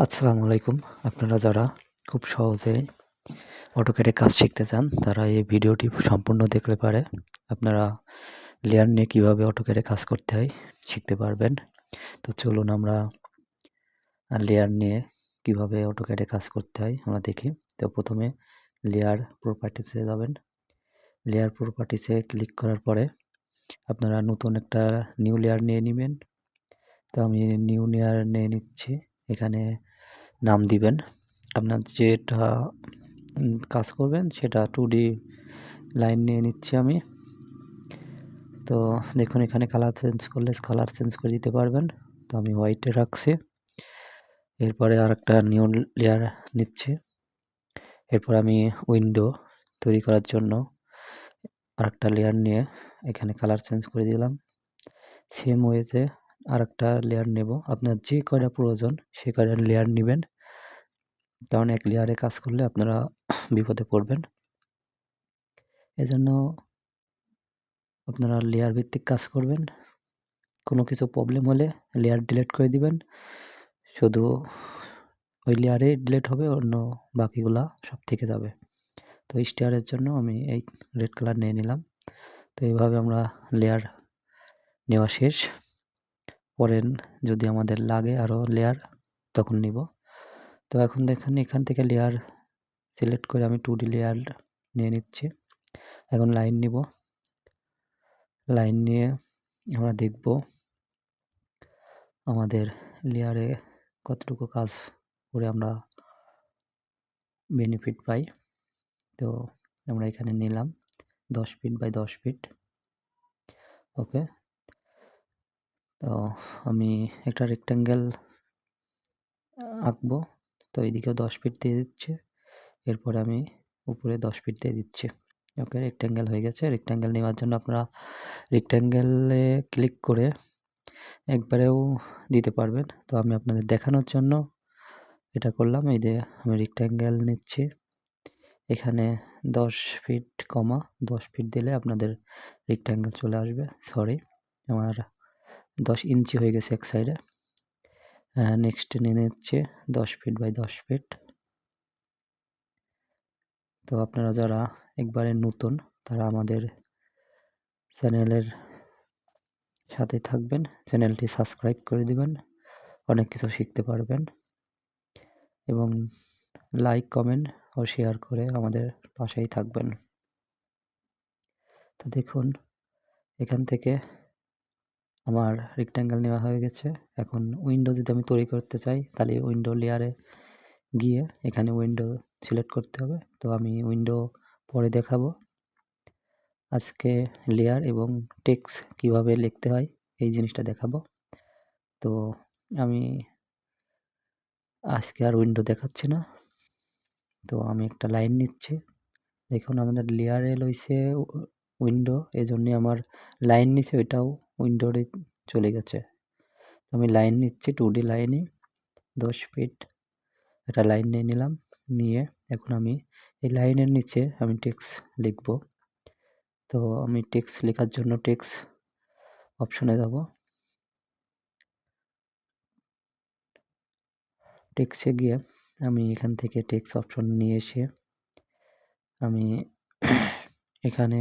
আসসালামু আলাইকুম। আপনারা যারা খুব সহজে AutoCAD এ কাজ শিখতে চান, তারা এই ভিডিওটি সম্পূর্ণ দেখলে পারে আপনারা লেয়ার নিয়ে কিভাবে AutoCAD এ কাজ করতে হয় শিখতে পারবেন। তো চলুন আমরা লেয়ার নিয়ে কিভাবে AutoCAD এ কাজ করতে হয় আমরা দেখি। তো প্রথমে লেয়ার প্রপার্টিসে যাবেন। লেয়ার প্রপার্টিসে ক্লিক করার পরে আপনারা নতুন একটা নিউ লেয়ার নিয়ে নিবেন। তো আমি নিউ লেয়ার নিয়ে নিচ্ছি। এখানে নাম দিবেন। আপনার যেটা কাজ করবেন সেটা 2D লাইন নিয়ে নিচ্ছি আমি। তো দেখুন এখানে কালার চেঞ্জ করলে কালার চেঞ্জ করে দিতে পারবেন। তো আমি হোয়াইটে রাখছি। এরপরে আরেকটা নিউ লেয়ার নিচ্ছি। এরপর আমি উইন্ডো তৈরি করার জন্য আরেকটা লেয়ার নিয়ে এখানে কালার চেঞ্জ করে দিলাম। সেম ওয়েতে আরেকটা লেয়ার নেব। আপনার যে কয়টা প্রয়োজন সে কয়টা লেয়ার নেবেন, কারণ এক লেয়ারে কাজ করলে আপনারা বিপদে পড়বেন। এজন্য আপনারা লেয়ার ভিত্তিক কাজ করবেন। কোনো কিছু প্রবলেম হলে লেয়ার ডিলিট করে দিবেন। শুধু ওই লেয়ারেই ডিলিট হবে, অন্য বাকিগুলা সব থেকে যাবে। তো স্টারের জন্য আমি এই রেড কালার নিয়ে নিলাম। তো এইভাবে আমরা লেয়ার নেওয়া শেষ। পরে যদি আমাদের লাগে আরও লেয়ার তখন নিব। তো এখন দেখেন এখান থেকে লেয়ার সিলেক্ট করে আমি 2D লেয়ার নিয়ে নিচ্ছি। এখন লাইন নিব। লাইন নিয়ে আমরা দেখব আমাদের লেয়ারে কতটুকু কাজ করে আমরা বেনিফিট পাই। তো আমরা এখানে নিলাম 10 ফিট বাই 10 ফিট। ওকে। তো আমি একটা রেক্ট্যাঙ্গেল আঁকবো। তো এইদিকেও 10 ফিট দিয়ে দিচ্ছি। এরপরে আমি উপরে 10 ফিট দিয়ে দিচ্ছি। ওকে, রেক্ট্যাঙ্গেল হয়ে গেছে। রেক্ট্যাঙ্গেল নেওয়ার জন্য আপনারা রেক্ট্যাঙ্গেলে ক্লিক করে একবারেও দিতে পারবেন। তো আমি আপনাদের দেখানোর জন্য এটা করলাম। এই যে আমি রেক্ট্যাঙ্গেল নিচ্ছি। এখানে 10 ফিট, 10 ফিট দিলে আপনাদের রেক্ট্যাঙ্গেল চলে আসবে। সরি, আমার 10 ইঞ্চি হয়ে গেছে এক সাইডে। নেক্সট নিয়ে নিচ্ছে 10 ফিট বাই 10 ফিট। তো আপনারা যারা একবারে নতুন তারা আমাদের চ্যানেলের সাথে থাকবেন, চ্যানেলটি সাবস্ক্রাইব করে দিবেন, অনেক কিছু শিখতে পারবেন এবং লাইক, কমেন্ট ও শেয়ার করে আমাদের পাশেই থাকবেন। তো দেখুন এখান থেকে আমার রেক্ট্যাঙ্গেল নেওয়া হয়ে গেছে। এখন উইন্ডো যদি আমি তৈরি করতে চাই তাহলে উইন্ডো লেয়ারে গিয়ে এখানে উইন্ডো সিলেক্ট করতে হবে। তো আমি উইন্ডো পরে দেখাবো। আজকে লেয়ার এবং টেক্সট কিভাবে লিখতে হয় এই জিনিসটা দেখাবো। তো আমি আজকে আর উইন্ডো দেখাচ্ছি না। তো আমি একটা লাইন নিচ্ছি। দেখুন আমাদের লেয়ারে লইছে উইন্ডো, এই জন্যে আমার লাইন নিচে ওইটাও উইন্ডোরে চলে গেছে। আমি লাইন নিচ্ছি 2D লাইনে 10 ফিট একটা লাইন নিয়ে নিলাম। নিয়ে এখন আমি এই লাইনের নিচে আমি টেক্সট লিখব। তো আমি টেক্সট লেখার জন্য টেক্সট অপশনে যাব। টেক্সটে গিয়ে আমি এখান থেকে টেক্সট অপশন নিয়ে এসে আমি এখানে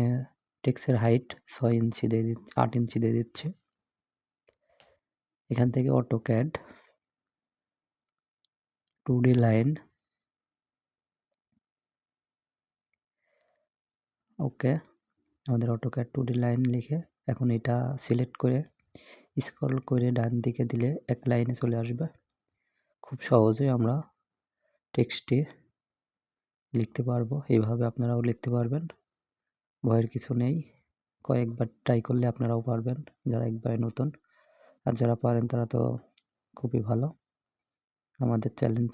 টেক্সটের হাইট 6 ইঞ্চি দিয়ে 8 ইঞ্চি দিয়ে দিচ্ছি। এখান থেকে AutoCAD 2D লাইন, ওকে, আমাদের AutoCAD 2D লাইন লিখে এখন এটা সিলেক্ট করে স্ক্রল করে ডান দিকে দিলে এক লাইনে চলে আসবে। খুব সহজে আমরা টেক্সটটি লিখতে পারবো। এইভাবে আপনারাও লিখতে পারবেন, ভয়ের কিছু নেই। কয়েকবার ট্রাই করলে আপনারাও পারবেন যারা একবারে নতুন। আর যারা পারেন তারা তো খুবই ভালো। আমাদের চ্যানেলটি